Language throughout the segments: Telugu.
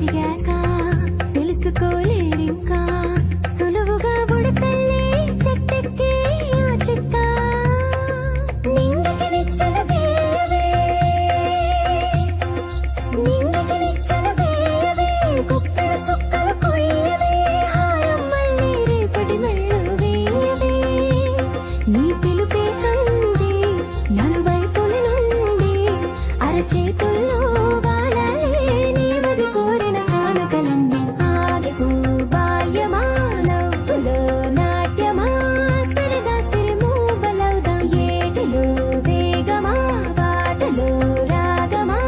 ఎదిగాక తెలుసుకోలేరింకా సులువుగా బుడతల్లి చెట్టెక్కి ఆ చిట్ట నింగికి నిచ్చెన వేయవే నింగికి నిచ్చెన వేయవే గుప్పెడ చుక్కలు కొయ్యవే హారం మళ్ళీ రేపటి మెళ్ళు వేయవే నీ పిలుపే కంది నలువైపుల నుండి అరచేతుల్లో వాలాలే నీవది కోరిన కానుకలన్నీ ఆగిపో బాల్యమా నవ్వులో నాట్యమా సరదా సిరిమూ బలవుదా ఏటిలో వేగమా బాటలో రాగమా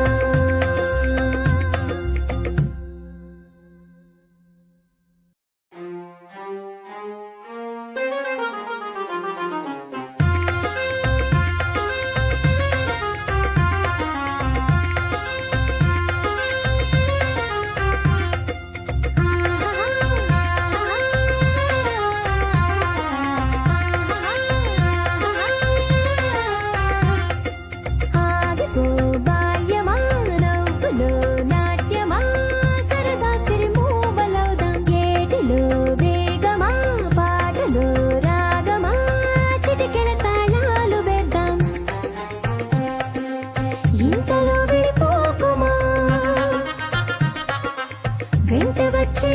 ఆగిపో బాల్యమా నవ్వులో నాట్యమా సరదా సిరిమూ బలవుదా ఏటిలో వేగమా బాటలో రాగమా చిటికెల తాళాలు వేద్దాం ఇంతలో విడిపోకుమా వెంట వచ్చే